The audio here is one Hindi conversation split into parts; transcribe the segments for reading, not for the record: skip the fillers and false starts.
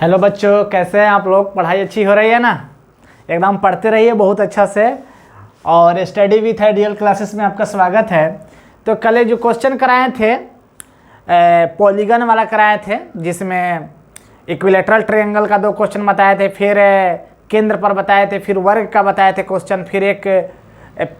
हेलो बच्चों, कैसे हैं आप लोग। पढ़ाई अच्छी हो रही है ना। एकदम पढ़ते रहिए बहुत अच्छा से। और स्टडी विथ आइडियल क्लासेस में आपका स्वागत है। तो कल जो क्वेश्चन कराए थे पॉलीगन वाला कराए थे, जिसमें इक्विलेटरल ट्रायंगल का 2 क्वेश्चन बताए थे, फिर केंद्र पर बताए थे, फिर वर्ग का बताए थे क्वेश्चन, फिर एक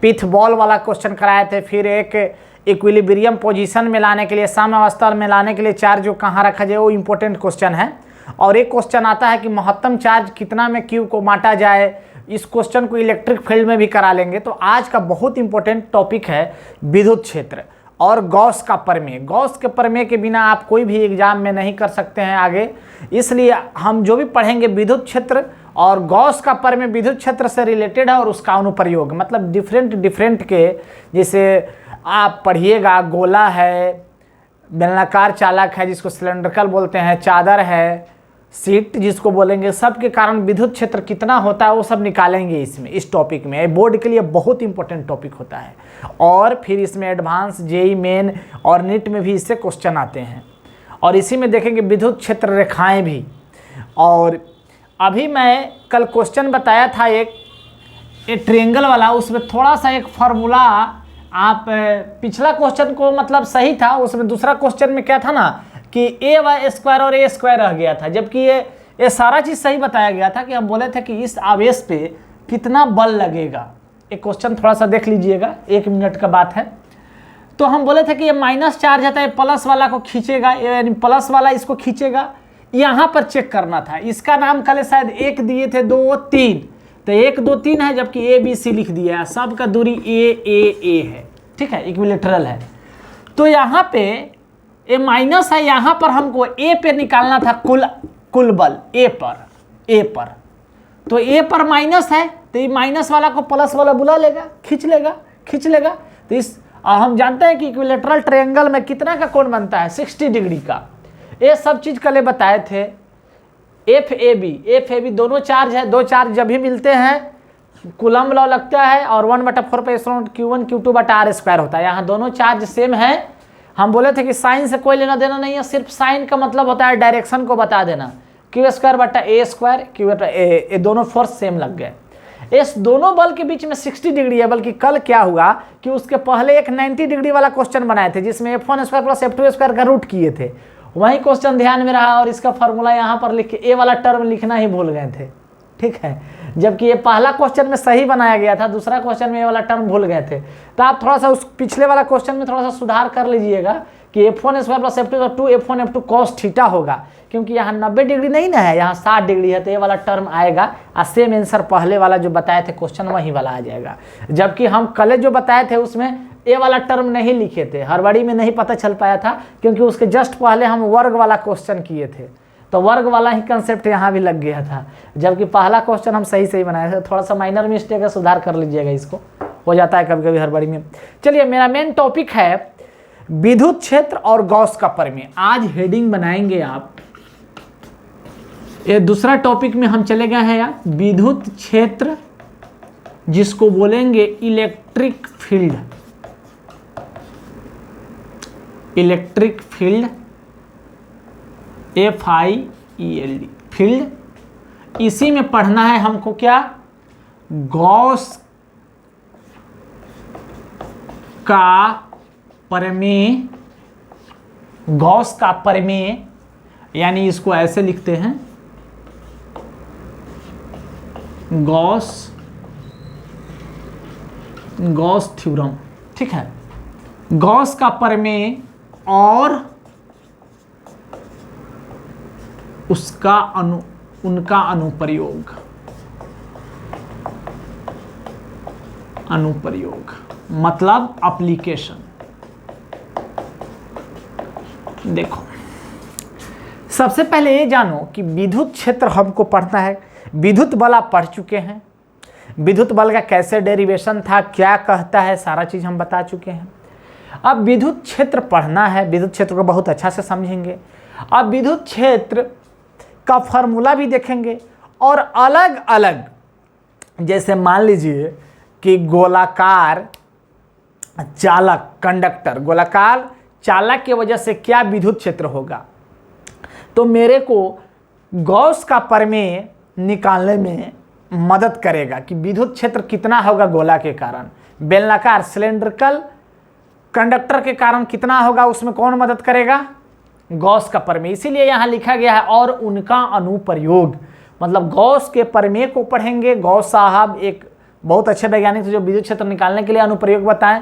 पिथ बॉल वाला क्वेश्चन कराए थे, फिर एक इक्विलिब्रियम पोजीशन में लाने के लिए, साम्यावस्था में लाने के लिए चार्ज जो कहाँ रखा जाए वो इंपॉर्टेंट क्वेश्चन है। और एक क्वेश्चन आता है कि महत्तम चार्ज कितना में क्यू को बांटा जाए। इस क्वेश्चन को इलेक्ट्रिक फील्ड में भी करा लेंगे। तो आज का बहुत इंपॉर्टेंट टॉपिक है विद्युत क्षेत्र और गॉस का प्रमेय। गॉस के प्रमेय के बिना आप कोई भी एग्जाम में नहीं कर सकते हैं आगे। इसलिए हम जो भी पढ़ेंगे विद्युत क्षेत्र और गॉस का प्रमेय विद्युत क्षेत्र से रिलेटेड है और उसका अनुप्रयोग, मतलब डिफरेंट के, जैसे आप पढ़िएगा गोला है, बेलनाकार चालक है जिसको सिलेंड्रिकल बोलते हैं, चादर है, सीट जिसको बोलेंगे, सब के कारण विद्युत क्षेत्र कितना होता है वो सब निकालेंगे इसमें, इस टॉपिक में। बोर्ड के लिए बहुत इंपॉर्टेंट टॉपिक होता है। और फिर इसमें एडवांस जेई मेन और नीट में भी इससे क्वेश्चन आते हैं। और इसी में देखेंगे विद्युत क्षेत्र रेखाएं भी। और अभी मैं कल क्वेश्चन बताया था एक ट्रायंगल वाला, उसमें थोड़ा सा एक फार्मूला, आप पिछला क्वेश्चन को मतलब सही था, उसमें दूसरा क्वेश्चन में क्या था ना कि a² और a² रह गया था, जबकि ये सारा चीज़ सही बताया गया था कि हम बोले थे कि इस आवेश पे कितना बल लगेगा। एक क्वेश्चन थोड़ा सा देख लीजिएगा, 1 मिनट का बात है। तो हम बोले थे कि ये माइनस चार्ज है, प्लस वाला को खींचेगा, यानी प्लस वाला इसको खींचेगा। यहाँ पर चेक करना था। इसका नाम कल शायद 1 दिए थे, 2, 3, तो 1, 2, 3 है, जबकि ABC लिख दिया है। सबका दूरी a है, ठीक है, इक्विलेटरल है। तो यहाँ पे ए माइनस है, यहाँ पर हमको ए पे निकालना था कुल बल ए पर। तो ए पर माइनस है, तो ये माइनस वाला को प्लस वाला बुला लेगा, खींच लेगा। तो इस हम जानते हैं कि इक्विलेटरल ट्रायंगल में कितना का कोण बनता है, 60 डिग्री का। ये सब चीज कल बताए थे। FAB दोनों चार्ज है, 2 चार्ज जब भी मिलते हैं कूलम लॉ लगता है, और 1/4 पे Q1 Q2/r² होता है। यहाँ दोनों चार्ज सेम है। हम बोले थे कि साइन से कोई लेना देना नहीं है, सिर्फ साइन का मतलब होता है डायरेक्शन को बता देना। Q²/a², Q/a, दोनों फोर्स सेम लग गए। इस दोनों बल के बीच में 60 डिग्री है। बल्कि कल क्या हुआ कि उसके पहले एक 90 डिग्री वाला क्वेश्चन बनाए थे, जिसमें F1² + F2² का रूट किए थे। वही क्वेश्चन ध्यान में रहा और इसका फॉर्मूला यहाँ पर लिख के ए वाला टर्म लिखना ही भूल गए थे, ठीक है। जबकि ये पहला क्वेश्चन में सही बनाया गया था, दूसरा क्वेश्चन में ये वाला टर्म भूल गए थे। तो आप थोड़ा सा उस पिछले वाला क्वेश्चन में थोड़ा सा सुधार कर लीजिएगा कि F1² + F2 F1 F2 cos theta होगा, क्योंकि यहाँ 90 डिग्री नहीं ना है, यहाँ 60 डिग्री है। तो ये वाला टर्म आएगा और सेम आंसर पहले वाला जो बताए थे क्वेश्चन वही वाला आ जाएगा। जबकि हम कल जो बताए थे उसमें ए वाला टर्म नहीं लिखे थे, हड़बड़ी में नहीं पता चल पाया था, क्योंकि उसके जस्ट पहले हम वर्ग वाला क्वेश्चन किए थे। तो वर्ग वाला ही कंसेप्ट यहाँ भी लग गया था, जबकि पहला क्वेश्चन हम सही बनाए थे। थोड़ा सा माइनर मिस्टेक है, सुधार कर लीजिएगा, इसको हो जाता है कभी कभी हड़बड़ी में। चलिए, मेरा मेन टॉपिक है विद्युत क्षेत्र और गॉस का प्रमेय। आज हेडिंग बनाएंगे आप। ये दूसरा टॉपिक में हम चले गए हैं यार, विद्युत क्षेत्र जिसको बोलेंगे electric field. Electric field, FIELD field. इसी में पढ़ना है हमको क्या, गॉस का प्रमेय। गॉस का प्रमेय यानी इसको ऐसे लिखते हैं, गॉस थ्योरम, ठीक है। गॉस का प्रमेय और उसका उनका अनुप्रयोग मतलब एप्लीकेशन। देखो, सबसे पहले ये जानो कि विद्युत क्षेत्र हमको पढ़ना है। विद्युत बल आप पढ़ चुके हैं, विद्युत बल का कैसे डेरिवेशन था, क्या कहता है, सारा चीज हम बता चुके हैं। अब विद्युत क्षेत्र पढ़ना है, विद्युत क्षेत्र को बहुत अच्छा से समझेंगे। अब विद्युत क्षेत्र का फॉर्मूला भी देखेंगे और अलग अलग, जैसे मान लीजिए कि गोलाकार चालक कंडक्टर, गोलाकार चालक की वजह से क्या विद्युत क्षेत्र होगा। तो मेरे को गॉस का प्रमेय निकालने में मदद करेगा कि विद्युत क्षेत्र कितना होगा गोला के कारण, बेलनाकार सिलेंड्रिकल कंडक्टर के कारण कितना होगा, उसमें कौन मदद करेगा, गॉस का प्रमेय। इसीलिए यहाँ लिखा गया है और उनका अनुप्रयोग, मतलब गॉस के प्रमेय को पढ़ेंगे। गॉस साहब एक बहुत अच्छे वैज्ञानिक थे जो विद्युत क्षेत्र निकालने के लिए अनुप्रयोग बताएं,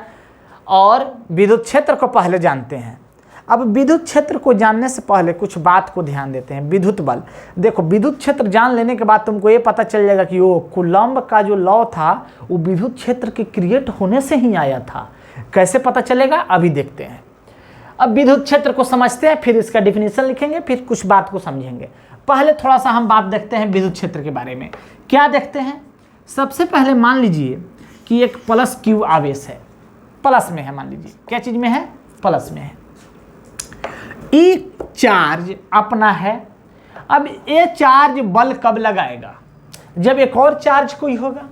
और विद्युत क्षेत्र को पहले जानते हैं। अब विद्युत क्षेत्र को जानने से पहले कुछ बात को ध्यान देते हैं। विद्युत बल, देखो विद्युत क्षेत्र जान लेने के बाद तुमको ये पता चल जाएगा कि वो कूलम्ब का जो लॉ था वो विद्युत क्षेत्र के क्रिएट होने से ही आया था। कैसे पता चलेगा अभी देखते हैं। अब विद्युत क्षेत्र को समझते हैं, फिर इसका डिफिनीशन लिखेंगे, फिर कुछ बात को समझेंगे। पहले थोड़ा सा हम बात देखते हैं विद्युत क्षेत्र के बारे में। क्या देखते हैं, सबसे पहले मान लीजिए कि एक प्लस क्यू आवेश है, प्लस में है, मान लीजिए क्या चीज में है, प्लस में है। एक चार्ज अपना है। अब ये चार्ज बल कब लगाएगा, जब एक और चार्ज कोई होगा।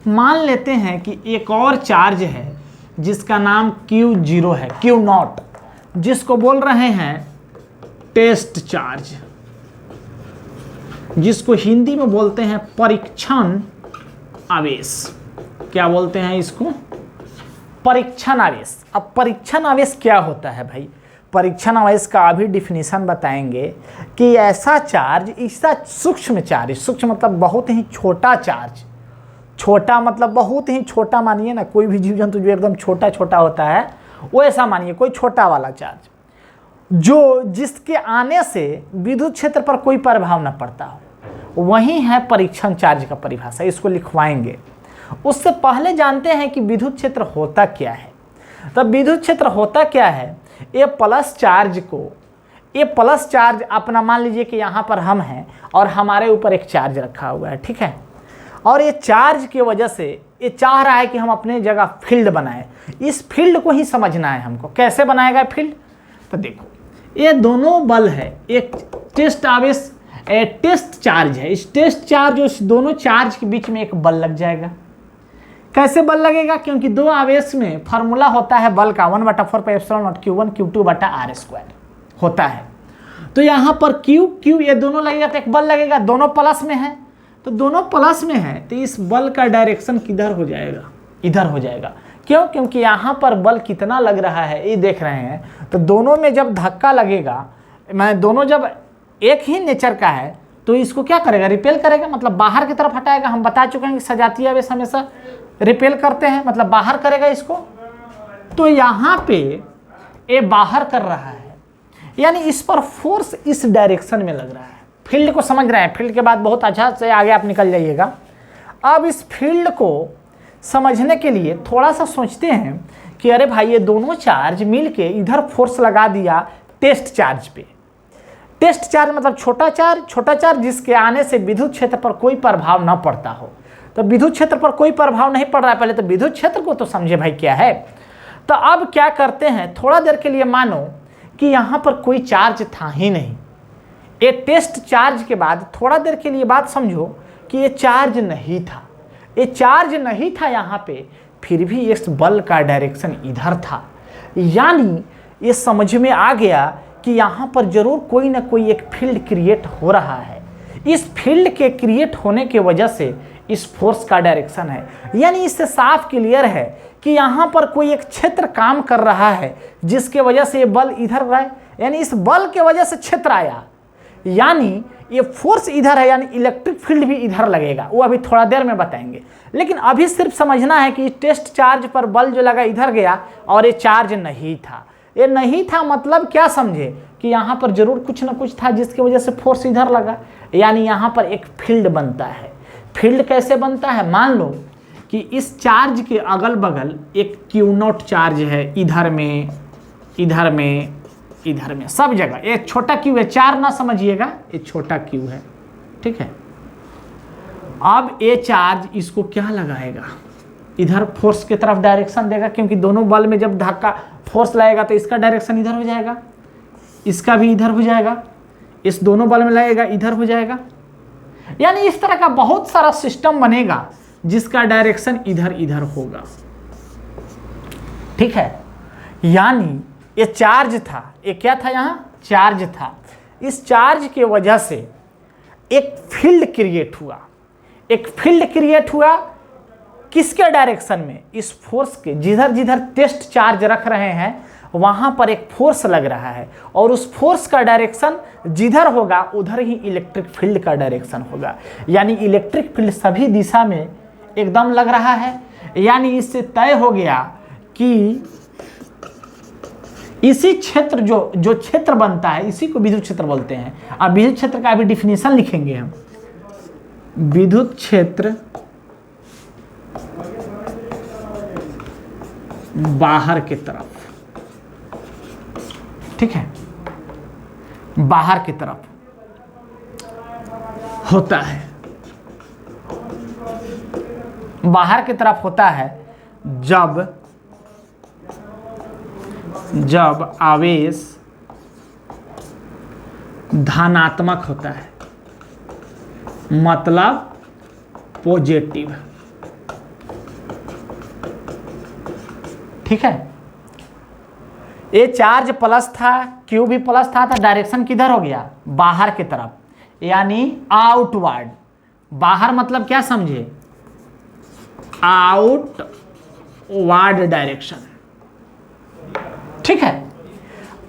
मान लेते हैं कि एक और चार्ज है जिसका नाम Q0 है, Q0, जिसको बोल रहे हैं टेस्ट चार्ज, जिसको हिंदी में बोलते हैं परीक्षण आवेश। क्या बोलते हैं इसको, परीक्षण आवेश। अब परीक्षण आवेश क्या होता है भाई, परीक्षण आवेश का अभी डिफिनीशन बताएंगे कि ऐसा चार्ज, ऐसा सूक्ष्म चार्ज, सूक्ष्म मतलब बहुत ही छोटा चार्ज, छोटा मतलब बहुत ही छोटा, मानिए ना कोई भी जीव जंतु जो एकदम छोटा छोटा होता है वो ऐसा मानिए, कोई छोटा वाला चार्ज जो जिसके आने से विद्युत क्षेत्र पर कोई प्रभाव न पड़ता हो, वही है परीक्षण चार्ज का परिभाषा। इसको लिखवाएंगे। उससे पहले जानते हैं कि विद्युत क्षेत्र होता क्या है। तब विद्युत क्षेत्र होता क्या है, ये प्लस चार्ज को, ये प्लस चार्ज अपना मान लीजिए कि यहाँ पर हम हैं और हमारे ऊपर एक चार्ज रखा हुआ है, ठीक है, और ये चार्ज की वजह से ये चाह रहा है कि हम अपने जगह फील्ड बनाएं। इस फील्ड को ही समझना है हमको, कैसे बनाएगा फील्ड। तो देखो ये दोनों बल है, एक टेस्ट आवेश, टेस्ट चार्ज है, इस टेस्ट चार्ज उस दोनों चार्ज के बीच में एक बल लग जाएगा। कैसे बल लगेगा, क्योंकि दो आवेश में फार्मूला होता है बल का 1/4πε0 Q1 Q2/r² होता है। तो यहाँ पर Q ये दोनों लगेगा तो एक बल लगेगा, दोनों प्लस में है, तो दोनों प्लस में है तो इस बल का डायरेक्शन किधर हो जाएगा, इधर हो जाएगा। क्यों, क्योंकि यहाँ पर बल कितना लग रहा है ये देख रहे हैं। तो दोनों में जब धक्का लगेगा, मैं दोनों जब एक ही नेचर का है तो इसको क्या करेगा, रिपेल करेगा, मतलब बाहर की तरफ हटाएगा। हम बता चुके हैं कि सजातीय आवेश हमेशा रिपेल करते हैं, मतलब बाहर करेगा इसको। तो यहाँ पे ये बाहर कर रहा है, यानी इस पर फोर्स इस डायरेक्शन में लग रहा है। फील्ड को समझ रहे हैं, फील्ड के बाद बहुत अच्छा से आगे आप निकल जाइएगा। अब इस फील्ड को समझने के लिए थोड़ा सा सोचते हैं कि अरे भाई ये दोनों चार्ज मिलके इधर फोर्स लगा दिया टेस्ट चार्ज पे। टेस्ट चार्ज मतलब छोटा चार्ज जिसके आने से विद्युत क्षेत्र पर कोई प्रभाव न पड़ता हो। तो विद्युत क्षेत्र पर कोई प्रभाव नहीं पड़ रहा है, पहले तो विद्युत क्षेत्र को तो समझे भाई क्या है। तो अब क्या करते हैं, थोड़ा देर के लिए मानो कि यहाँ पर कोई चार्ज था ही नहीं। ये टेस्ट चार्ज के बाद थोड़ा देर के लिए बात समझो कि ये चार्ज नहीं था, ये चार्ज नहीं था यहाँ पे, फिर भी इस बल का डायरेक्शन इधर था। यानी ये समझ में आ गया कि यहाँ पर जरूर कोई ना कोई एक फील्ड क्रिएट हो रहा है। इस फील्ड के क्रिएट होने की वजह से इस फोर्स का डायरेक्शन है। यानी इससे साफ क्लियर है कि यहाँ पर कोई एक क्षेत्र काम कर रहा है जिसके वजह से ये बल इधर रहा है, यानी इस बल के वजह से क्षेत्र आया, यानी ये फोर्स इधर है, यानी इलेक्ट्रिक फील्ड भी इधर लगेगा। वो अभी थोड़ा देर में बताएंगे, लेकिन अभी सिर्फ समझना है कि टेस्ट चार्ज पर बल जो लगा इधर गया और ये चार्ज नहीं था। ये नहीं था मतलब क्या समझे कि यहाँ पर जरूर कुछ ना कुछ था जिसकी वजह से फोर्स इधर लगा, यानी यहाँ पर एक फील्ड बनता है। फील्ड कैसे बनता है, मान लो कि इस चार्ज के अगल बगल एक Q0 चार्ज है, इधर में, इधर में, इधर में, सब जगह। ये छोटा Q है, चार ना समझिएगा, ये छोटा Q है, ठीक है। अब ये चार्ज इसको क्या लगाएगा, इधर फोर्स की तरफ डायरेक्शन देगा, क्योंकि दोनों बल में जब धक्का फोर्स लगेगा तो इसका डायरेक्शन इधर हो जाएगा, इसका भी इधर हो जाएगा, इस दोनों बल में लगेगा इधर हो जाएगा। यानी इस तरह का बहुत सारा सिस्टम बनेगा जिसका डायरेक्शन इधर इधर होगा, ठीक है। यानी ये चार्ज था, ये क्या था, यहाँ चार्ज था। इस चार्ज की वजह से एक फील्ड क्रिएट हुआ, एक फील्ड क्रिएट हुआ किसके डायरेक्शन में, इस फोर्स के, जिधर जिधर टेस्ट चार्ज रख रहे हैं वहां पर एक फोर्स लग रहा है और उस फोर्स का डायरेक्शन जिधर होगा उधर ही इलेक्ट्रिक फील्ड का डायरेक्शन होगा। यानी इलेक्ट्रिक फील्ड सभी दिशा में एकदम लग रहा है। यानी इससे तय हो गया कि इसी क्षेत्र जो क्षेत्र बनता है इसी को विद्युत क्षेत्र बोलते हैं। अब विद्युत क्षेत्र का अभी डिफिनीशन लिखेंगे हम। विद्युत क्षेत्र बाहर की तरफ, ठीक है, बाहर की तरफ होता है, बाहर की तरफ होता है जब आवेश धनात्मक होता है, मतलब पॉजिटिव, ठीक है। ये चार्ज प्लस था, क्यू भी प्लस था, तो डायरेक्शन किधर हो गया, बाहर की तरफ, यानी आउटवर्ड। बाहर मतलब क्या समझे, आउटवर्ड डायरेक्शन, ठीक है।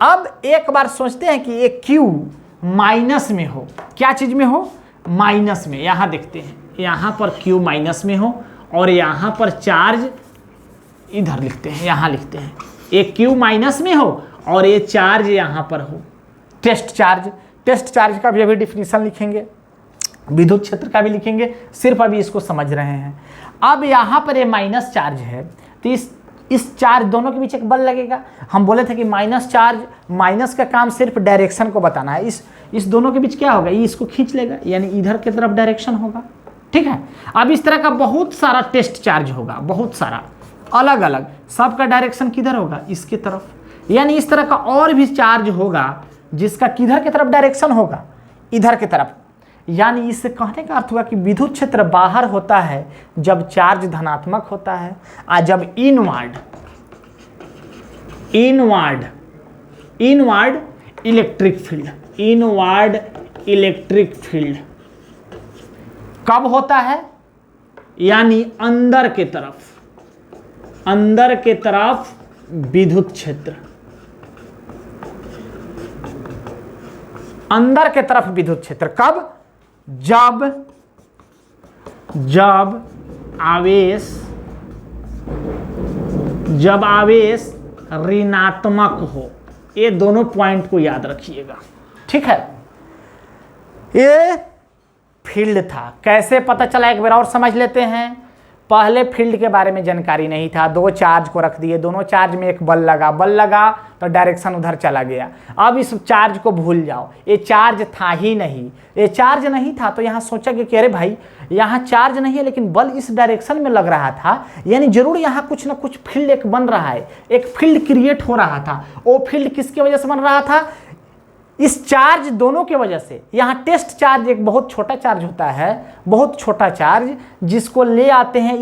अब एक बार सोचते हैं कि ये क्यू माइनस में हो, क्या चीज में हो, माइनस में। यहां देखते हैं, यहां पर क्यू माइनस में हो और यहां पर चार्ज इधर लिखते हैं, यहां लिखते हैं, एक क्यू माइनस में हो और ये चार्ज यहां पर हो, टेस्ट चार्ज। टेस्ट चार्ज का भी अभी डिफिनीशन लिखेंगे, विद्युत क्षेत्र का भी लिखेंगे, सिर्फ अभी इसको समझ रहे हैं। अब यहां पर ये माइनस चार्ज है तो इस चार्ज दोनों के बीच एक बल लगेगा। हम बोले थे कि माइनस चार्ज, माइनस का काम सिर्फ डायरेक्शन को बताना है। इस दोनों के बीच क्या होगा, ये इसको खींच लेगा, यानी इधर की तरफ डायरेक्शन होगा, ठीक है। अब इस तरह का बहुत सारा टेस्ट चार्ज होगा, बहुत सारा अलग अलग, सबका डायरेक्शन किधर होगा, इसके तरफ। यानी इस तरह का और भी चार्ज होगा जिसका किधर की तरफ डायरेक्शन होगा, इधर की तरफ। यानी इससे कहने का अर्थ हुआ कि विद्युत क्षेत्र बाहर होता है जब चार्ज धनात्मक होता है, और जब inward electric field, inward electric field कब होता है, यानी अंदर के तरफ विद्युत क्षेत्र, अंदर के तरफ विद्युत क्षेत्र कब, जब आवेश ऋणात्मक हो। ये दोनों पॉइंट को याद रखिएगा, ठीक है। ये फील्ड था, कैसे पता चला एक बार और समझ लेते हैं। पहले फील्ड के बारे में जानकारी नहीं था, दो चार्ज को रख दिए, दोनों चार्ज में एक बल लगा तो डायरेक्शन उधर चला गया। अब इस चार्ज को भूल जाओ, ये चार्ज था ही नहीं, ये चार्ज नहीं था तो यहाँ सोचा कि अरे भाई यहाँ चार्ज नहीं है लेकिन बल इस डायरेक्शन में लग रहा था, यानी जरूर यहाँ कुछ ना कुछ फील्ड एक बन रहा है, एक फील्ड क्रिएट हो रहा था। वो फील्ड किसकी वजह से बन रहा था, इस चार्ज दोनों के वजह से। यहाँ टेस्ट चार्ज एक बहुत छोटा चार्ज होता है, बहुत छोटा चार्ज जिसको ले आते हैं,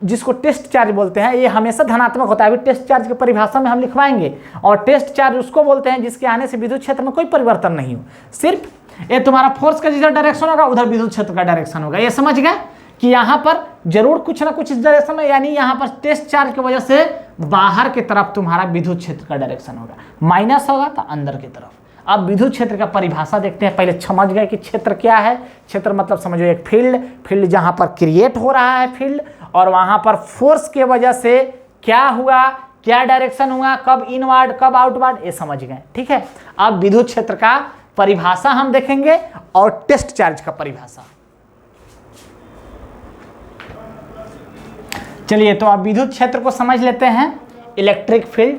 जिसको टेस्ट चार्ज बोलते हैं। ये हमेशा धनात्मक होता है, अभी टेस्ट चार्ज की परिभाषा में हम लिखवाएंगे। और टेस्ट चार्ज उसको बोलते हैं जिसके आने से विद्युत क्षेत्र में कोई परिवर्तन नहीं हो, सिर्फ ये तुम्हारा फोर्स का जिधर डायरेक्शन होगा उधर विद्युत क्षेत्र का डायरेक्शन होगा। ये समझ गए कि यहाँ पर जरूर कुछ ना कुछ इस डायरेक्शन में, यानी यहाँ पर टेस्ट चार्ज की वजह से बाहर की तरफ तुम्हारा विद्युत क्षेत्र का डायरेक्शन होगा, माइनस होगा तो अंदर की तरफ। अब विद्युत क्षेत्र का परिभाषा देखते हैं। पहले समझ गए कि क्षेत्र क्या है। क्षेत्र मतलब समझो एक फील्ड जहां पर क्रिएट हो रहा है फील्ड, और वहां पर फोर्स के वजह से क्या हुआ, क्या डायरेक्शन हुआ, कब इनवर्ड कब आउटवर्ड, ये समझ गए, ठीक है। अब विद्युत क्षेत्र का परिभाषा हम देखेंगे और टेस्ट चार्ज का परिभाषा। चलिए तो अब विद्युत क्षेत्र को समझ लेते हैं। इलेक्ट्रिक फील्ड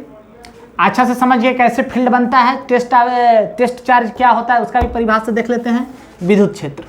अच्छा से समझिए कैसे फील्ड बनता है, टेस्ट चार्ज क्या होता है उसका भी परिभाषा देख लेते हैं। विद्युत क्षेत्र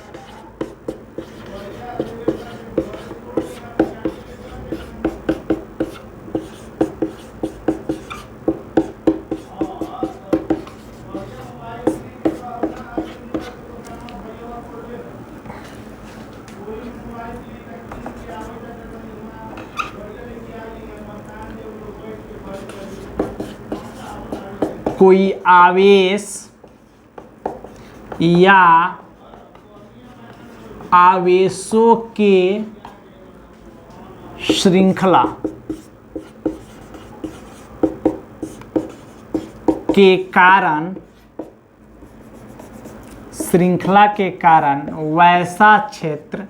कोई आवेश या आवेशों के श्रृंखला के कारण वैसा क्षेत्र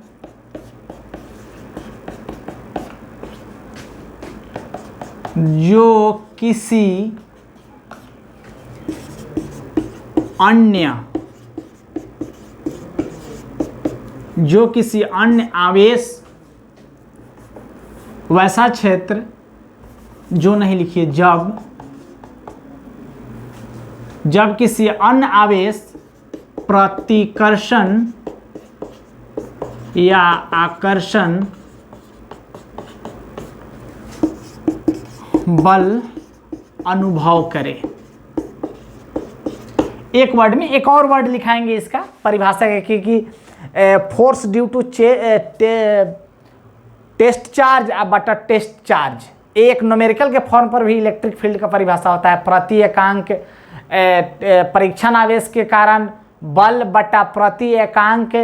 जो किसी अन्य आवेश, वैसा क्षेत्र जो नहीं लिखिए, जब किसी अन्य आवेश प्रतिकर्षण या आकर्षण बल अनुभव करे। एक वर्ड में एक और वर्ड लिखाएंगे इसका परिभाषा है कि force due to test charge बटा टेस्ट चार्ज। एक न्यूमेरिकल के फॉर्म पर भी इलेक्ट्रिक फील्ड का परिभाषा होता है, प्रति एकांक परीक्षण आवेश के कारण बल बटा प्रति एकांक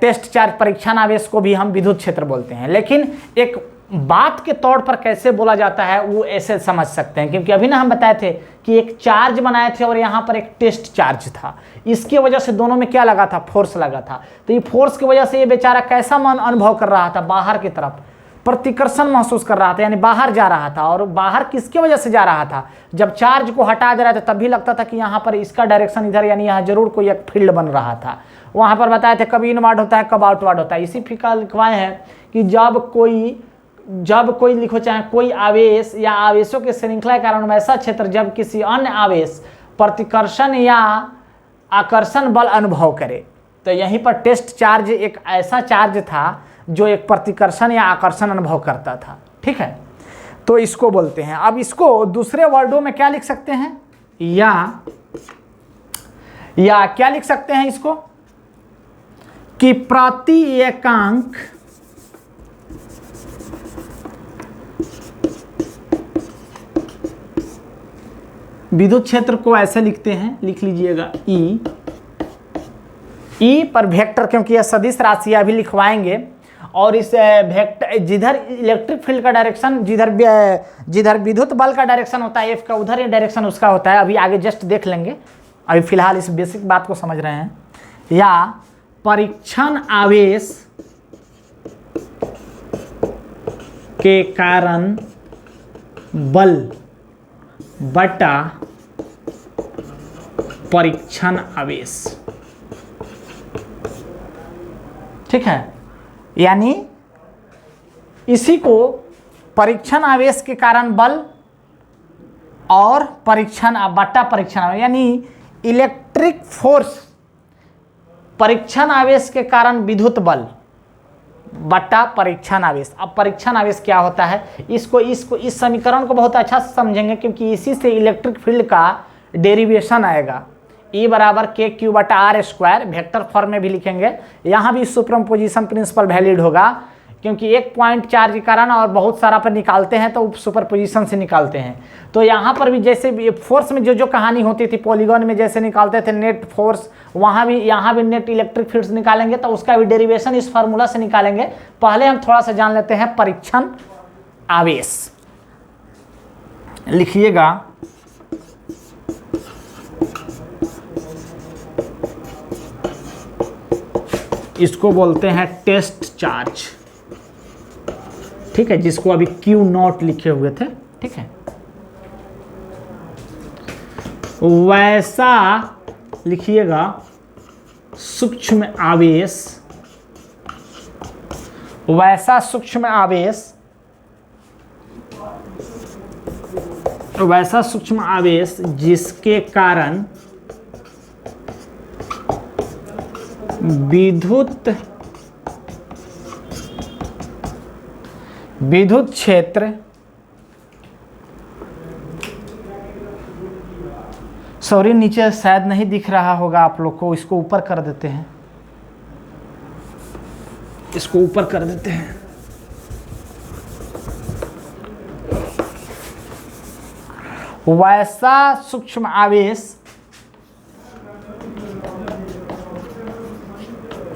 टेस्ट चार्ज परीक्षण आवेश को भी हम विद्युत क्षेत्र बोलते हैं। लेकिन एक बात के तौर पर कैसे बोला जाता है वो ऐसे समझ सकते हैं, क्योंकि अभी ना हम बताए थे कि एक चार्ज बनाए थे और यहाँ पर एक टेस्ट चार्ज था, इसकी वजह से दोनों में क्या लगा था, फोर्स लगा था। तो ये फोर्स की वजह से ये बेचारा कैसा मन अनुभव कर रहा था, बाहर की तरफ प्रतिकर्षण महसूस कर रहा था, यानी बाहर जा रहा था। और बाहर किसकी वजह से जा रहा था, जब चार्ज को हटा दे रहा था तब भी लगता था कि यहाँ पर इसका डायरेक्शन इधर, यानी यहाँ जरूर कोई एक फील्ड बन रहा था। वहाँ पर बताए थे कब इनवर्ड होता है कब आउटवर्ड होता है। इसी फिर लिखवाए हैं कि जब कोई लिखो चाहे कोई आवेश या आवेशों के श्रृंखला के कारण वैसा क्षेत्र जब किसी अन्य आवेश प्रतिकर्षण या आकर्षण बल अनुभव करे। तो यहीं पर टेस्ट चार्ज एक ऐसा चार्ज था जो एक प्रतिकर्षण या आकर्षण अनुभव करता था। ठीक है, तो इसको बोलते हैं। अब इसको दूसरे वर्डों में क्या लिख सकते हैं, या क्या लिख सकते हैं इसको कि प्रति एकांक विद्युत क्षेत्र को ऐसे लिखते हैं, लिख लीजिएगा ई पर वेक्टर, क्योंकि यह सदिश राशि अभी लिखवाएंगे। और इस वेक्टर जिधर इलेक्ट्रिक फील्ड का डायरेक्शन, जिधर विद्युत बल का डायरेक्शन होता है एफ का, उधर ये डायरेक्शन उसका होता है। अभी आगे जस्ट देख लेंगे, अभी फिलहाल इस बेसिक बात को समझ रहे हैं। या परीक्षण आवेश के कारण बल बटा परीक्षण आवेश। ठीक है, यानी इसी को परीक्षण आवेश के कारण बल और परीक्षण बटा परीक्षण आवेश, यानी इलेक्ट्रिक फोर्स परीक्षण आवेश के कारण विद्युत बल बटा परीक्षण आवेश। अब परीक्षण आवेश क्या होता है, इसको इस समीकरण को बहुत अच्छा से समझेंगे, क्योंकि इसी से इलेक्ट्रिक फील्ड का डेरिवेशन आएगा। E बराबर KQ बटा R स्क्वायर, वेक्टर फॉर्म में भी लिखेंगे। यहाँ भी सुपरपोजिशन प्रिंसिपल वैलिड होगा, क्योंकि एक पॉइंट चार्ज के कारण और बहुत सारा पर निकालते हैं तो सुपरपोजिशन से निकालते हैं। तो यहाँ पर भी जैसे फोर्स में जो कहानी होती थी, पॉलीगॉन में जैसे निकालते थे नेट फोर्स, वहाँ भी यहाँ भी नेट इलेक्ट्रिक फील्ड निकालेंगे, तो उसका भी डेरिवेशन इस फार्मूला से निकालेंगे। पहले हम थोड़ा सा जान लेते हैं परीक्षण आवेश। लिखिएगा इसको बोलते हैं टेस्ट चार्ज। ठीक है, जिसको अभी Q नॉट लिखे हुए थे। ठीक है, वैसा लिखिएगा सूक्ष्म आवेश, वैसा सूक्ष्म आवेश जिसके कारण विद्युत क्षेत्र, सॉरी नीचे शायद नहीं दिख रहा होगा आप लोग को, इसको ऊपर कर देते हैं, इसको ऊपर कर देते हैं। वैसा सूक्ष्म आवेश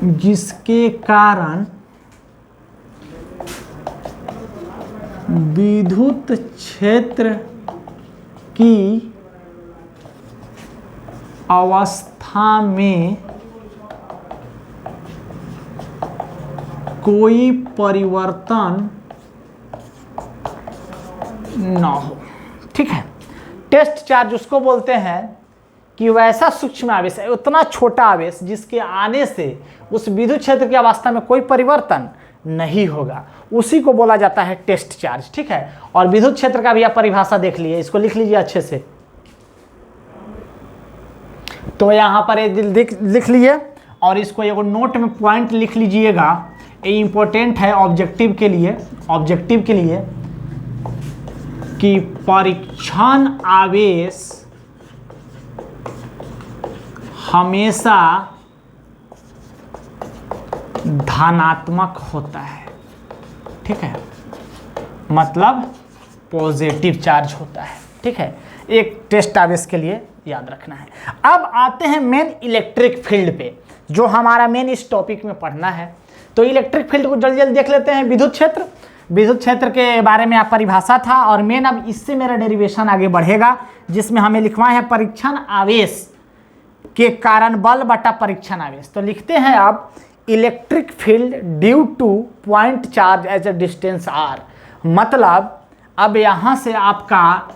जिसके कारण विद्युत क्षेत्र की अवस्था में कोई परिवर्तन ना हो। ठीक है, टेस्ट चार्ज उसको बोलते हैं कि वैसा सूक्ष्म आवेश है, उतना छोटा आवेश जिसके आने से उस विद्युत क्षेत्र की अवस्था में कोई परिवर्तन नहीं होगा, उसी को बोला जाता है टेस्ट चार्ज। ठीक है, और विद्युत क्षेत्र का भी आप परिभाषा देख लिए, इसको लिख लीजिए अच्छे से। तो यहां पर लिख लिए और इसको एक नोट में पॉइंट लिख लीजिएगा, ये इंपॉर्टेंट है ऑब्जेक्टिव के लिए कि परीक्षण आवेश हमेशा धनात्मक होता है। ठीक है, मतलब पॉजिटिव चार्ज होता है। ठीक है, एक टेस्ट आवेश के लिए याद रखना है। अब आते हैं मेन इलेक्ट्रिक फील्ड पे, जो हमारा मेन इस टॉपिक में पढ़ना है। तो इलेक्ट्रिक फील्ड को जल्दी जल्दी देख लेते हैं। विद्युत क्षेत्र के बारे में आप परिभाषा था, और मेन अब इससे मेरा डेरिवेशन आगे बढ़ेगा, जिसमें हमें लिखवा है परीक्षण आवेश के कारण बल बटा परीक्षण आवेश। तो लिखते हैं आप electric field due to point charge as a distance R. मतलब अब यहाँ से आपका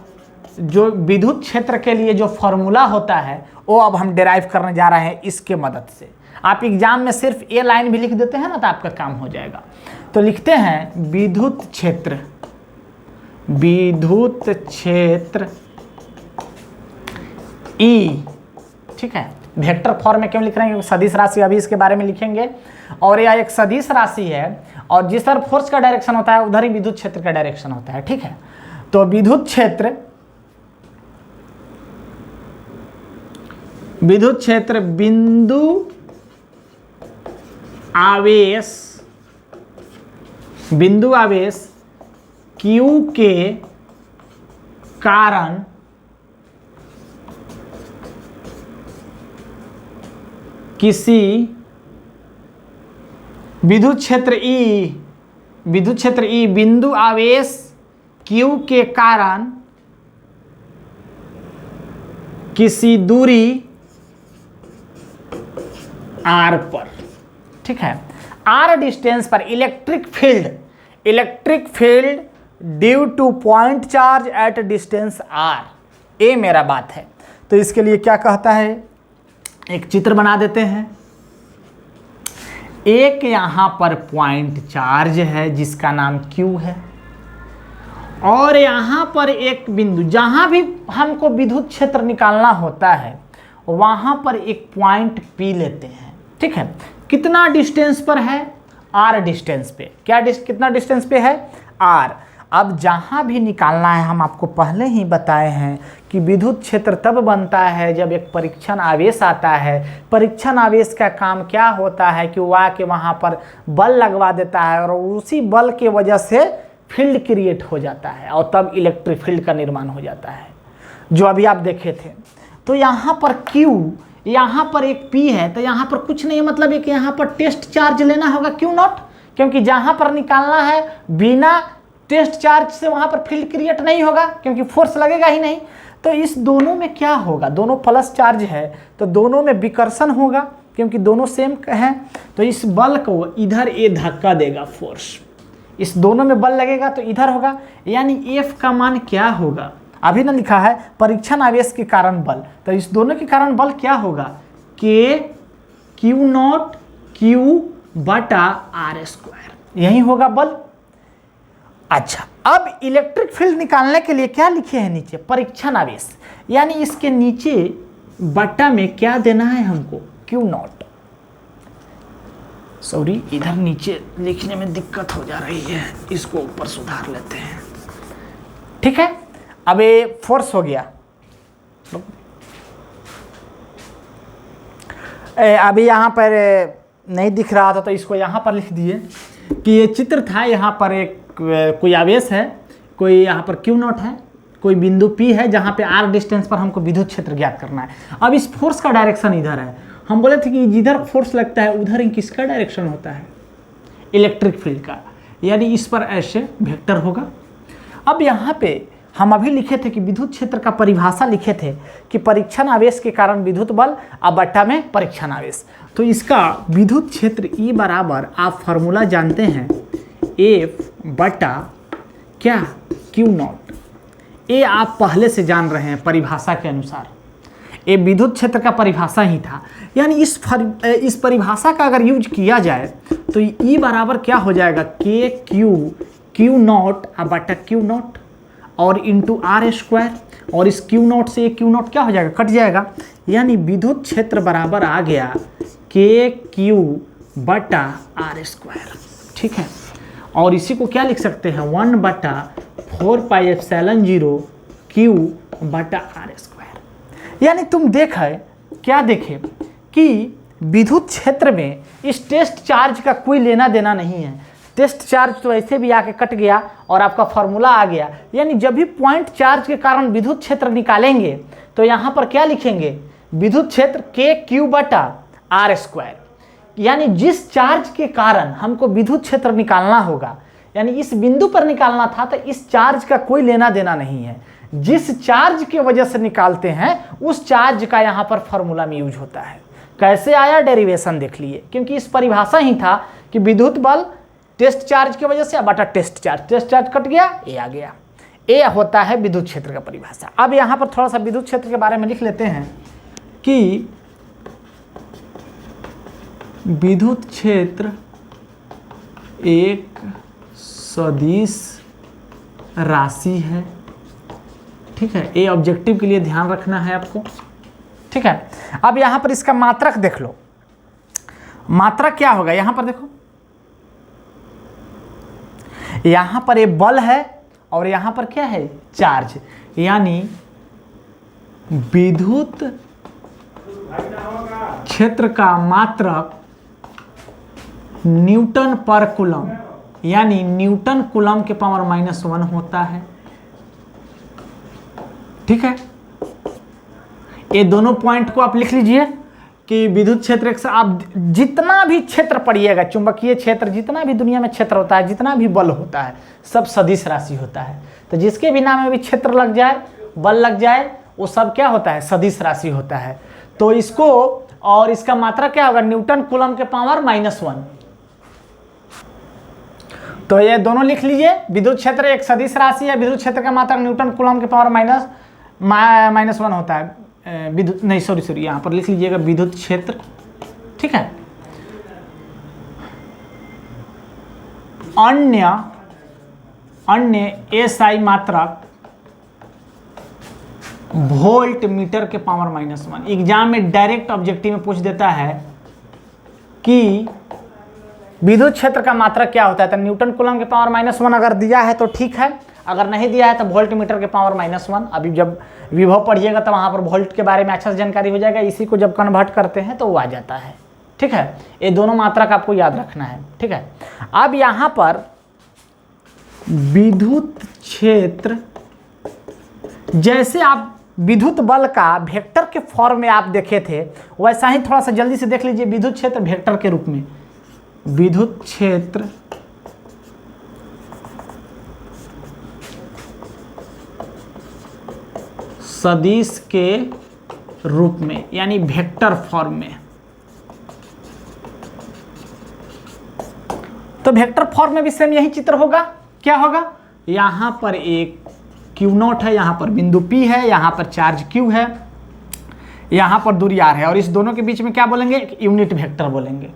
जो विद्युत क्षेत्र के लिए जो फॉर्मूला होता है वो अब हम डिराइव करने जा रहे हैं इसके मदद से। आप एग्जाम में सिर्फ ए लाइन भी लिख देते हैं ना तो आपका काम हो जाएगा। तो लिखते हैं विद्युत क्षेत्र ई। ठीक है, वेक्टर फॉर्म में क्यों लिख रहे हैं, क्योंकि सदिश राशि अभी इसके बारे में लिखेंगे, और यह एक सदिश राशि है और जिस तरफ फोर्स का डायरेक्शन होता है उधर ही विद्युत क्षेत्र का डायरेक्शन होता है। ठीक है, तो विद्युत क्षेत्र बिंदु आवेश Q के कारण किसी विद्युत क्षेत्र E बिंदु आवेश Q के कारण किसी दूरी R पर। ठीक है, R डिस्टेंस पर electric field due to point charge at distance R, ये मेरा बात है। तो इसके लिए क्या कहता है, एक चित्र बना देते हैं। एक यहां पर पॉइंट चार्ज है जिसका नाम Q है, और यहां पर एक बिंदु, जहां भी हमको विद्युत क्षेत्र निकालना होता है वहां पर एक पॉइंट P लेते हैं। ठीक है, कितना डिस्टेंस पर है, R डिस्टेंस पे। कितना डिस्टेंस पे है, R। अब जहां भी निकालना है, हम आपको पहले ही बताए हैं कि विद्युत क्षेत्र तब बनता है जब एक परीक्षण आवेश आता है। परीक्षण आवेश का काम क्या होता है कि वह के वहां पर बल लगवा देता है और उसी बल के वजह से फील्ड क्रिएट हो जाता है और तब इलेक्ट्रिक फील्ड का निर्माण हो जाता है, जो अभी आप देखे थे। तो यहाँ पर Q, यहाँ पर एक P है, तो यहाँ पर कुछ नहीं, मतलब एक यहाँ पर टेस्ट चार्ज लेना होगा Q नॉट, क्योंकि जहाँ पर निकालना है बिना टेस्ट चार्ज से वहाँ पर फील्ड क्रिएट नहीं होगा, क्योंकि फोर्स लगेगा ही नहीं। तो इस दोनों में क्या होगा, दोनों प्लस चार्ज है तो दोनों में विकर्षण होगा, क्योंकि दोनों सेम हैं। तो इस बल को इधर ये धक्का देगा फोर्स, इस दोनों में बल लगेगा तो इधर होगा, यानी F का मान क्या होगा, अभी ना लिखा है परीक्षण आवेश के कारण बल, तो इस दोनों के कारण बल क्या होगा, K Q नॉट Q बटा R स्क्वायर, यही होगा बल। अच्छा, अब इलेक्ट्रिक फील्ड निकालने के लिए क्या लिखे हैं नीचे, परीक्षण आवेश, यानी इसके नीचे बटा में क्या देना है हमको, Q नॉट। सॉरी, इधर नीचे लिखने में दिक्कत हो जा रही है, इसको ऊपर सुधार लेते हैं। ठीक है, अब ये फोर्स हो गया। अभी यहाँ पर नहीं दिख रहा था तो इसको यहाँ पर लिख दिए कि ये चित्र था, यहाँ पर एक कोई आवेश है, कोई यहाँ पर Q नॉट है, कोई बिंदु P है जहाँ पे R डिस्टेंस पर हमको विद्युत क्षेत्र ज्ञात करना है। अब इस फोर्स का डायरेक्शन इधर है, हम बोले थे कि जिधर फोर्स लगता है उधर ही किसका डायरेक्शन होता है, इलेक्ट्रिक फील्ड का, यानी इस पर ऐसे वेक्टर होगा। अब यहाँ पे हम अभी लिखे थे कि विद्युत क्षेत्र का परिभाषा लिखे थे कि परीक्षण आवेश के कारण विद्युत बल अब बट्टा में परीक्षण आवेश। तो इसका विद्युत क्षेत्र E बराबर आप फॉर्मूला जानते हैं F बटा क्या Q नॉट। ये आप पहले से जान रहे हैं परिभाषा के अनुसार, ये विद्युत क्षेत्र का परिभाषा ही था। यानी इस परिभाषा का अगर यूज किया जाए तो E बराबर क्या हो जाएगा के क्यू नॉट अब बटा Q नॉट और इंटू आर स्क्वायर, और इस Q नॉट से ये Q नॉट क्या हो जाएगा, कट जाएगा। यानी विद्युत क्षेत्र बराबर आ गया के क्यू बटा आर स्क्वायर, ठीक है। और इसी को क्या लिख सकते हैं 1 बटा 4 पाई एप्सिलॉन 0 Q बटा आर स्क्वायर। यानी तुम क्या देखे कि विद्युत क्षेत्र में इस टेस्ट चार्ज का कोई लेना देना नहीं है। टेस्ट चार्ज तो ऐसे भी आके कट गया और आपका फॉर्मूला आ गया। यानी जब भी पॉइंट चार्ज के कारण विद्युत क्षेत्र निकालेंगे तो यहाँ पर क्या लिखेंगे, विद्युत क्षेत्र के क्यू बटा आर स्क्वायर। यानी जिस चार्ज के कारण हमको विद्युत क्षेत्र निकालना होगा, यानी इस बिंदु पर निकालना था, तो इस चार्ज का कोई लेना देना नहीं है। जिस चार्ज की वजह से निकालते हैं उस चार्ज का यहाँ पर फॉर्मूला में यूज होता है। कैसे आया, डेरिवेशन देख लिए, क्योंकि इस परिभाषा ही था कि विद्युत बल टेस्ट चार्ज की वजह से बटा टेस्ट चार्ज कट गया, ए आ गया। ए होता है विद्युत क्षेत्र का परिभाषा। अब यहाँ पर थोड़ा सा विद्युत क्षेत्र के बारे में लिख लेते हैं कि विद्युत क्षेत्र एक सदिश राशि है, ठीक है। ये ऑब्जेक्टिव के लिए ध्यान रखना है आपको, ठीक है। अब यहाँ पर इसका मात्रक देख लो, मात्रक क्या होगा, यहाँ पर देखो, यहाँ पर ये बल है और यहाँ पर क्या है, चार्ज। यानी विद्युत क्षेत्र का मात्रक न्यूटन पर कूलम, यानी न्यूटन कूलम के पावर -1 होता है, ठीक है। ये दोनों पॉइंट को आप लिख लीजिए कि विद्युत क्षेत्र से आप जितना भी क्षेत्र पढ़िएगा, चुंबकीय क्षेत्र, जितना भी दुनिया में क्षेत्र होता है, जितना भी बल होता है, सब सदिश राशि होता है। तो जिसके भी नाम में भी क्षेत्र लग जाए, बल लग जाए, वो सब क्या होता है, सदिश राशि होता है। तो इसको, और इसका मात्रा क्या होगा, न्यूटन कूलम के पावर -1। तो ये दोनों लिख लीजिए, विद्युत क्षेत्र एक सदिश राशि है, विद्युत क्षेत्र का मात्रक न्यूटन कूलम के पावर -1 होता है। विद्युत नहीं, सॉरी, यहाँ पर लिख लीजिएगा विद्युत क्षेत्र, ठीक है। अन्य एसआई मात्रक वोल्ट मीटर के पावर -1। एग्जाम में डायरेक्ट ऑब्जेक्टिव में पूछ देता है कि विद्युत क्षेत्र का मात्रक क्या होता है, तो न्यूटन कूलम के पावर -1 अगर दिया है तो ठीक है, अगर नहीं दिया है तो वोल्ट मीटर के पावर -1। अभी जब विभव पढ़िएगा तो वहाँ पर वोल्ट के बारे में अच्छा से जानकारी हो जाएगा। इसी को जब कन्वर्ट करते हैं तो वो आ जाता है, ठीक है। ये दोनों मात्रक आपको याद रखना है, ठीक है। अब यहाँ पर विद्युत क्षेत्र, जैसे आप विद्युत बल का वेक्टर के फॉर्म में आप देखे थे, वैसा ही थोड़ा सा जल्दी से देख लीजिए विद्युत क्षेत्र वेक्टर के रूप में। विद्युत क्षेत्र सदिश के रूप में, यानी वेक्टर फॉर्म में। तो वेक्टर फॉर्म में भी सेम यही चित्र होगा। क्या होगा, यहां पर एक Q नॉट है, यहां पर बिंदु P है, यहां पर चार्ज Q है, यहां पर दूरी R है, और इस दोनों के बीच में क्या बोलेंगे, एक यूनिट वेक्टर बोलेंगे।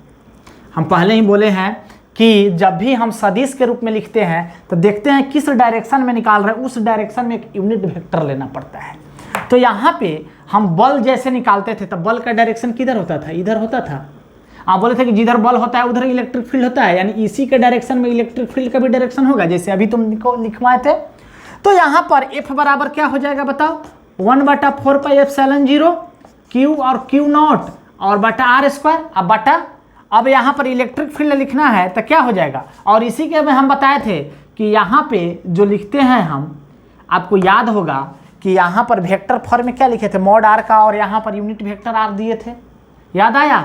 हम पहले ही बोले हैं कि जब भी हम सदिश के रूप में लिखते हैं तो देखते हैं किस डायरेक्शन में निकाल रहे हैं, उस डायरेक्शन में एक यूनिट वेक्टर लेना पड़ता है। तो यहाँ पे हम बल जैसे निकालते थे तो बल का डायरेक्शन किधर होता था, इधर होता था। आप बोले थे कि जिधर बल होता है उधर इलेक्ट्रिक फील्ड होता है, यानी इसी के डायरेक्शन में इलेक्ट्रिक फील्ड का भी डायरेक्शन होगा, जैसे अभी तुम लिखवाए थे। तो यहाँ पर F बराबर क्या हो जाएगा बताओ, 1 बटा 4 पाई एप्सिलॉन 0 Q और Q नॉट और बटा R स्क्वायर। अब बटा, अब यहाँ पर इलेक्ट्रिक फील्ड लिखना है तो क्या हो जाएगा, और इसी के में हम बताए थे कि यहाँ पे जो लिखते हैं हम, आपको याद होगा कि यहाँ पर वेक्टर फॉर्म में क्या लिखे थे, मॉड R का, और यहाँ पर यूनिट वेक्टर R दिए थे, याद आया,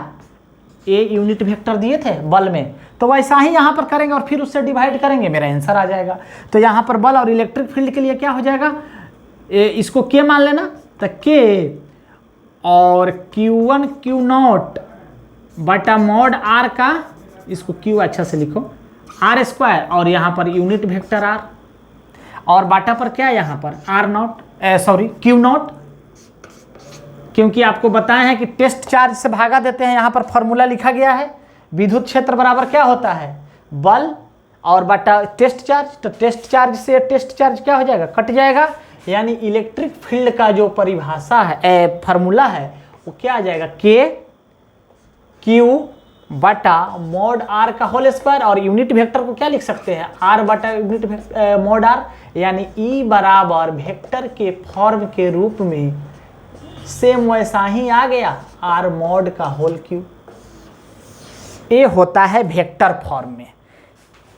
ए यूनिट वेक्टर दिए थे बल में, तो वैसा ही यहाँ पर करेंगे और फिर उससे डिवाइड करेंगे, मेरा आंसर आ जाएगा। तो यहाँ पर बल और इलेक्ट्रिक फील्ड के लिए क्या हो जाएगा, इसको के मान लेना, तो के और Q1 Q0 बटा मॉड आर का, इसको Q अच्छा से लिखो, आर स्क्वायर, और यहाँ पर यूनिट वेक्टर आर, और बाटा पर क्या है यहाँ पर Q0, क्योंकि आपको बताया है कि टेस्ट चार्ज से भागा देते हैं, यहाँ पर फॉर्मूला लिखा गया है, विद्युत क्षेत्र बराबर क्या होता है, बल और बटा टेस्ट चार्ज, तो टेस्ट चार्ज से टेस्ट चार्ज क्या हो जाएगा, कट जाएगा, यानी इलेक्ट्रिक फील्ड का जो परिभाषा है, फॉर्मूला है, वो क्या आ जाएगा, के क्यू बटा मॉड आर का होल स्क्वायर, और यूनिट वेक्टर को क्या लिख सकते हैं, आर बटा यूनिट मॉड आर, यानी ई बराबर वेक्टर के फॉर्म के रूप में सेम वैसा ही आ गया, आर मॉड का होल क्यू। ये होता है वेक्टर फॉर्म में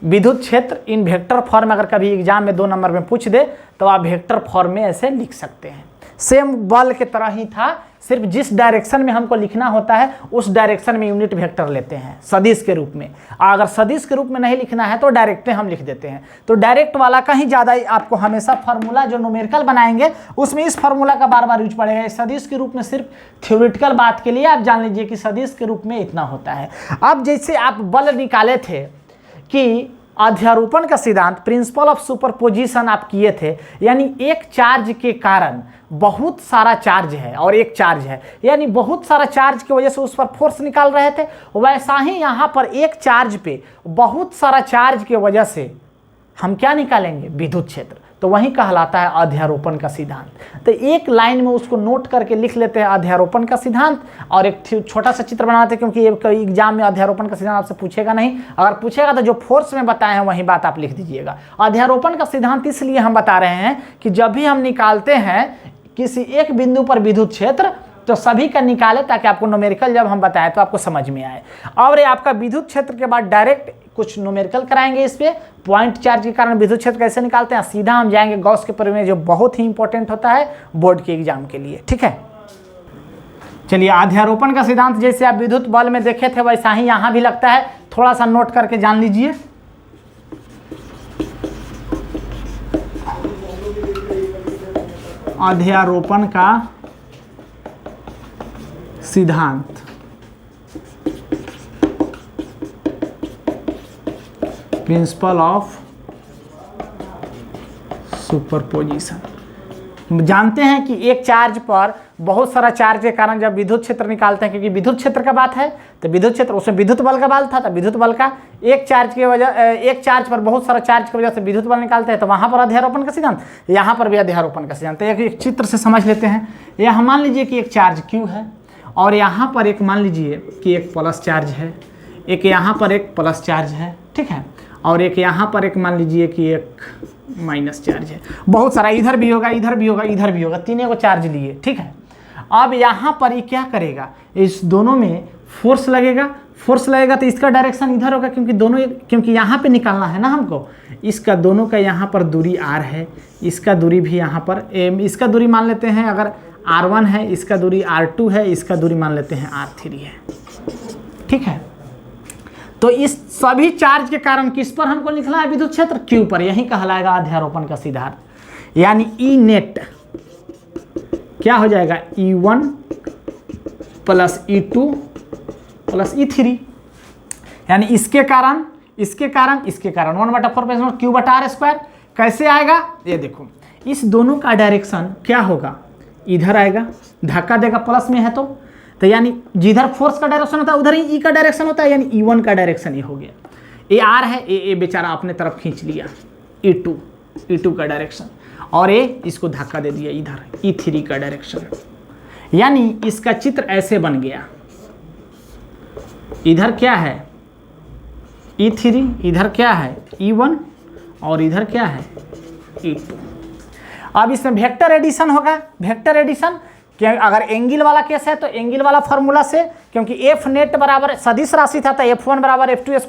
विद्युत क्षेत्र। इन वेक्टर फॉर्म अगर कभी एग्जाम में 2 नंबर में पूछ दे तो आप वेक्टर फॉर्म में ऐसे लिख सकते हैं। सेम बल के तरह ही था, सिर्फ जिस डायरेक्शन में हमको लिखना होता है उस डायरेक्शन में यूनिट वेक्टर लेते हैं सदिश के रूप में। अगर सदिश के रूप में नहीं लिखना है तो डायरेक्ट हम लिख देते हैं। तो डायरेक्ट वाला का ही ज़्यादा आपको हमेशा फार्मूला जो न्यूमेरिकल बनाएंगे उसमें इस फार्मूला का बार बार यूज पड़ेगा। सदिश के रूप में सिर्फ थ्योरेटिकल बात के लिए आप जान लीजिए कि सदिश के रूप में इतना होता है। अब जैसे आप बल निकाले थे कि अध्यारोपण का सिद्धांत, प्रिंसिपल ऑफ सुपरपोजिशन आप किए थे, यानी एक चार्ज के कारण बहुत सारा चार्ज है और एक चार्ज है, यानी बहुत सारा चार्ज की वजह से उस पर फोर्स निकाल रहे थे, वैसा ही यहाँ पर एक चार्ज पे बहुत सारा चार्ज की वजह से हम क्या निकालेंगे, विद्युत क्षेत्र। तो वही कहलाता है अध्यारोपण का सिद्धांत। तो एक लाइन में उसको नोट करके लिख लेते हैं अध्यारोपण का सिद्धांत, और एक छोटा सा चित्र बनाते हैं, क्योंकि ये एग्जाम में अध्यारोपण का सिद्धांत आपसे पूछेगा नहीं, अगर पूछेगा तो जो फोर्स में बताए हैं वही बात आप लिख दीजिएगा। अध्यारोपण का सिद्धांत इसलिए हम बता रहे हैं कि जब भी हम निकालते हैं किसी एक बिंदु पर विद्युत क्षेत्र तो सभी का निकाले, ताकि आपको न्यूमेरिकल जब हम बताएं तो आपको समझ में आए। और ये आपका विद्युत क्षेत्र के बाद डायरेक्ट कुछ न्यूमेरिकल कराएंगे इस पे, पॉइंट चार्ज के कारण विद्युत क्षेत्र कैसे निकालते हैं, सीधा हम जाएंगे गॉस के प्रमेय, जो बहुत ही इंपॉर्टेंट होता है बोर्ड के एग्जाम के लिए। ठीक है, चलिए अध्यारोपण का सिद्धांत जैसे आप विद्युत बल में देखे थे वैसा ही यहाँ भी लगता है, थोड़ा सा नोट करके जान लीजिए। अध्यारोपण का सिद्धांत प्रिंसिपल ऑफ सुपरपोजिशन। जानते हैं कि एक चार्ज पर बहुत सारा चार्ज के कारण जब विद्युत क्षेत्र निकालते हैं, क्योंकि विद्युत क्षेत्र का बात है तो विद्युत क्षेत्र, उसमें विद्युत बल का बल था, तो विद्युत बल का एक चार्ज की वजह, एक चार्ज पर बहुत सारा चार्ज की वजह से विद्युत बल निकालते हैं, तो वहाँ पर अध्यारोपण का सिद्धांत, यहाँ पर भी अध्यारोपण का सिद्धांत। एक चित्र से समझ लेते हैं। यहाँ मान लीजिए कि एक चार्ज Q है और यहाँ पर एक मान लीजिए कि एक प्लस चार्ज है, एक यहाँ पर एक प्लस चार्ज है, ठीक है, और एक यहाँ पर एक मान लीजिए कि एक माइनस चार्ज है। बहुत सारा इधर भी होगा, इधर भी होगा, इधर भी होगा, तीनों को चार्ज लिए, ठीक है। अब यहाँ पर ये क्या करेगा, इस दोनों में फोर्स लगेगा, फोर्स लगेगा तो इसका डायरेक्शन इधर होगा, क्योंकि दोनों, क्योंकि यहाँ पे निकालना है ना हमको। इसका दोनों का यहाँ पर दूरी r है, इसका दूरी भी यहाँ पर इसका दूरी मान लेते हैं अगर r1 है, इसका दूरी r2 है, इसका दूरी मान लेते हैं r3 है, ठीक है। तो इस सभी चार्ज के कारण किस पर हमको लिखना है, विद्युत क्षेत्र Q पर। यही कहलाएगा अध्यारोपण का सिद्धांत। यानी E नेट क्या हो जाएगा, E1 plus E2 plus E3, यानी इसके कारण, इसके कारण, इसके कारण 1/4 Q बटा R स्क्वायर। कैसे आएगा ये देखो, इस दोनों का डायरेक्शन क्या होगा, इधर आएगा, धक्का देगा, प्लस में है तो यानी जिधर फोर्स का डायरेक्शन होता है उधर ही E का डायरेक्शन होता है, यानी E1 का डायरेक्शन ये हो गया। ये R है, ये बेचारा अपने तरफ खींच लिया, E2 का डायरेक्शन, और ये इसको धक्का दे दिया इधर, E3 का डायरेक्शन। यानी इसका चित्र ऐसे बन गया, इधर क्या है E3, इधर क्या है E1, और इधर क्या है E2। अब इसमें वेक्टर एडिशन होगा। वेक्टर एडिशन कि अगर एंगल वाला केस है तो एंगल वाला फार्मूला से, क्योंकि एफ नेट बराबर सदिश राशि था तो F1 बराबर F1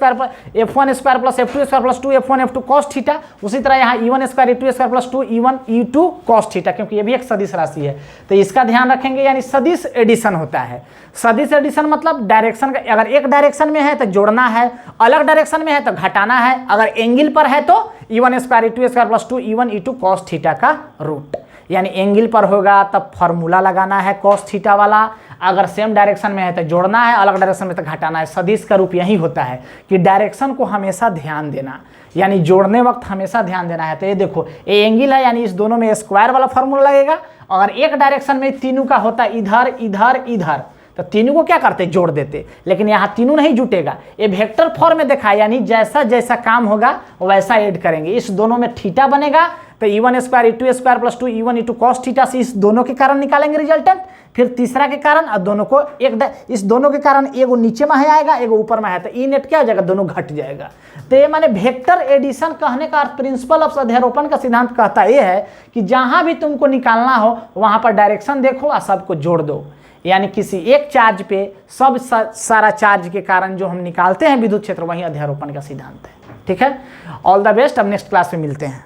square plus F2 square plus 2 F1 F2 cos theta. उसी तरह यहाँ E1 square E2 square plus 2 E1 E2 cos theta, क्योंकि ये भी एक सदिश राशि है तो इसका ध्यान रखेंगे। यानी सदिश एडिशन होता है। सदिश एडिशन मतलब डायरेक्शन का, अगर एक डायरेक्शन में है तो जोड़ना है, अलग डायरेक्शन में है तो घटाना है, अगर एंगल पर है तो E1 square E2 square plus 2 E1 E2 cos theta का रूट। यानी एंगल पर होगा तब फॉर्मूला लगाना है कॉस थीटा वाला, अगर सेम डायरेक्शन में है तो जोड़ना है, अलग डायरेक्शन में तो घटाना है। सदिश का रूप यही होता है कि डायरेक्शन को हमेशा ध्यान देना, यानी जोड़ने वक्त हमेशा ध्यान देना है। तो ये देखो ये एंगल है, यानी इस दोनों में स्क्वायर वाला फॉर्मूला लगेगा। अगर एक डायरेक्शन में तीनों का होता है इधर इधर इधर तो तीनों को क्या करते जोड़ देते, लेकिन यहाँ तीनों नहीं जुटेगा, ये वेक्टर फॉर्म में देखा, यानी जैसा जैसा काम होगा वैसा ऐड करेंगे। इस दोनों में थीटा बनेगा तो E1 square E2 square plus 2 E1 E2 cos theta से इस दोनों के कारण निकालेंगे रिजल्टेंट। फिर तीसरा के कारण और दोनों को इस दोनों के कारण एगो नीचे में आएगा एगो ऊपर में है तो ई नेट क्या हो जाएगा, दोनों घट जाएगा। तो ये माने वेक्टर एडिशन कहने का अर्थ प्रिंसिपल ऑफ अध्यारोपण का सिद्धांत कहता ये है कि जहां भी तुमको निकालना हो वहां पर डायरेक्शन देखो और सबको जोड़ दो। यानी किसी एक चार्ज पे सब सारा चार्ज के कारण जो हम निकालते हैं विद्युत क्षेत्र, वही अध्यारोपण का सिद्धांत है। ठीक है, ऑल द बेस्ट। अब नेक्स्ट क्लास में मिलते हैं।